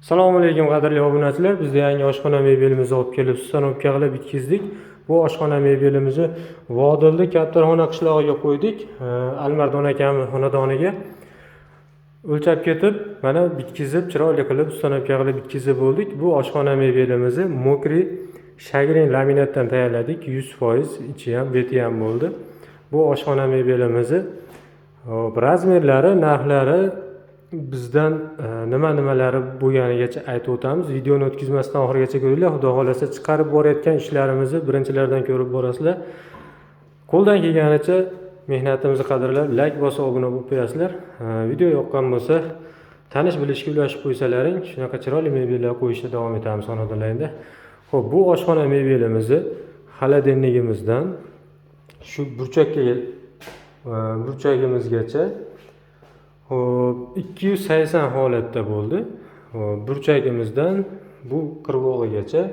Assalomu alaykum qadrli obunachilar. Bizda yangi oshxona mebelimizni olib kelib, stanovka qilib bitkizdik. Bu oshxona mebelimizni Vodilda Kattaxona qishlog'iga qo'ydik. Almardon akam xonadoniga o'lchab ketib, mana bitkizib, chiroyli qilib stanovka qilib bitkizib bo'ldik. Bu oshxona mebelimizni mokri shagrin laminatdan tayyorladik. 100%, ichi ham, beti ham bo'ldi. Bu oshxona mebelimizni razmerlari, narxlari bizdan nimalari bo'lganigacha aytib o'tamiz. Videoni o'tkazmasdan oxirigacha ko'ringlar. Xudo xolasa chiqarib borayotgan ishlarimizni birinchilardan ko'rib borasizlar. Qo'ldan kelganicha mehnatimizni qadrlab, like bosib, obuna bo'lib qo'yasizlar. Video yoqqan bo'lsa, tanish bilishga ulashib qo'ysalaring, shunaqa chiroyli mebellar qo'yishda davom etamiz xonadonlaringda. Xo'p, bu oshxona mebelimizni xolodilnigimizdan shu burchagimizgacha 280 holatda bo'ldi. Burchagimizdan bu qirg'og'igacha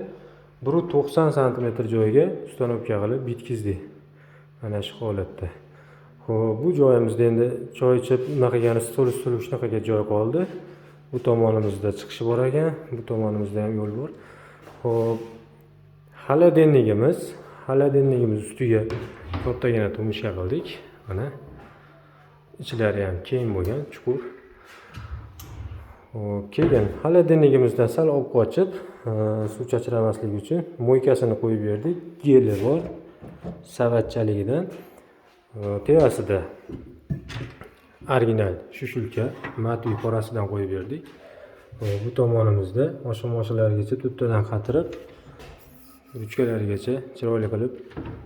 190 cm joyga ustanovka qilib bitkizdik. Mana shu holatda. Xo'p, bu joyimizda endi choy ichib, nima qilgani stol shunaqaga joy qoldi. Bu tomonimizda chiqishi bor ekan, bu tomonimizda ham yo'l bor. Xo'p, xolodilnigimiz ustiga kattagina tumishka qildik. Mana ichlari ham keng bo'lgan, chuqur. Keyin xolodilnigimizdan sal olib qochib, suv chachiramasligi uchun mo'ykasini qo'yib berdik. Geli bor, savatchaligidan. Tevasida original shushulka matviy qorasidan qo'yib berdik. Bu tomonimizda osha-moshalarigacha to'rttadan qatirib, ruchkalarigacha chiroyli qilib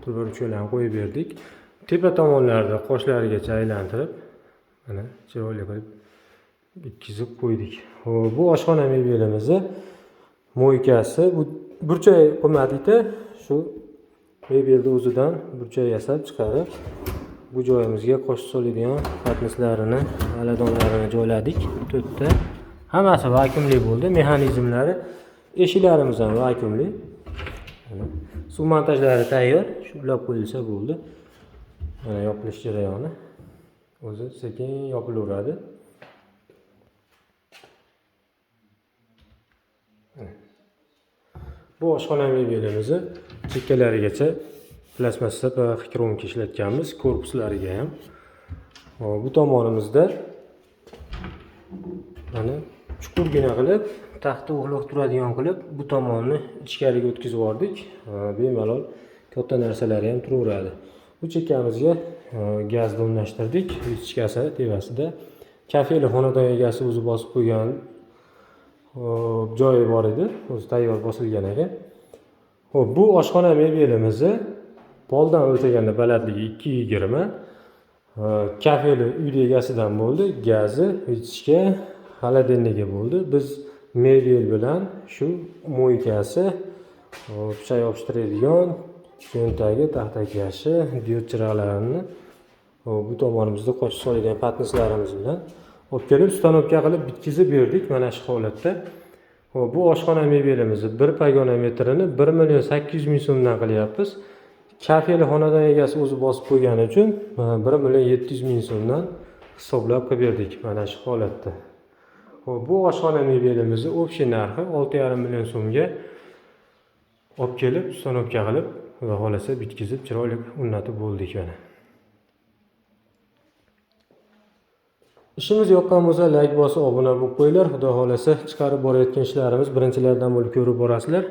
turba ruchkalarni qo'yib berdik. Tepa tomonlarida qoshlarigacha aylantirib, mana chiroyli qilib bitkizib qo'ydik. Bu oshxona mebelimizni mo'ykasi, bu burchak qilmadikda, shu mebelni o'zidan burchak yasab chiqarib, bu joyimizga qo'shib soladigan patnislarini, aladonlarini joyladik. To'rtta. Hammasi vakuumli bo'ldi. Mexanizmlari, eshiklarimiz ham vakuumli. Suv montajlari tayyor, shu ulab qo'yilsa bo'ldi. Mana yopilish jarayoni o'zi sekin yopilaveradi. Bu oshxona mebelimizni chekkalarigacha plastmassa va xromka ishlatganmiz, korpuslariga ham. Bu tomonimizda mana chuqurgina qilib, taxta o'g'loq turadigan qilib, bu tomonni ichkariga o'tkazib yubordik. Bemalol katta narsalari ham turaveradi. Bu chekkamizga gazni o'rnashtirdik. Ichkasi tevasida kafeli xonadon egasi o'zi bosib qo'ygan joyi bor edi, o'zi tayyor bosilgan ekan. Xo'p, bu oshxona mebelimizni poldan o'lchaganda balandligi 220, kafeli uyda egasidan bo'ldi, gazi, ichki xolodilnigi bo'ldi. Biz mebel bilan shu mo'ykasi, pichoq yopishtiradigan cho'ntagi, taxtakashi, diod chiroqlarini bu tomonimizda qo'shib soladigan patnislarimiz bilan olib kelib ustanovka qilib bitkizib berdik mana shu holatda. Bu oshxona mebelimizni bir pogona metrini 1 800 000 so'mdan qilyapmiz. Kafeli xonadon egasi o'zi bosib qo'ygani uchun 1 700 000 so'mdan hisoblab qilib berdik mana shu holatda. Bu oshxona mebelimizni общий narxi 6,5 million so'mga olib kelib ustanovka qilib, xudo xolasa bitkizib chiroyli o'rnatib bo'ldik mana. Ishimiz yoqqan bo'lsa, like bosib, obuna bo'lib qo'yinglar. Xudo xolasa chiqarib borayotgan ishlarimiz birinchilardan bo'lib ko'rib borasizlar.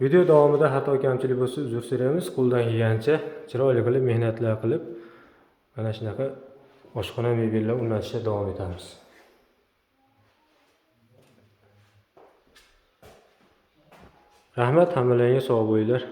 Video davomida xato kamchilik bo'lsa uzr so'raymiz. Qo'ldan kelgancha chiroyli qilib, mehnatlar qilib, mana shunaqa oshxona mebellar o'rnatishga davom etamiz. Rahmat, hammalarga sog' bo'linglar.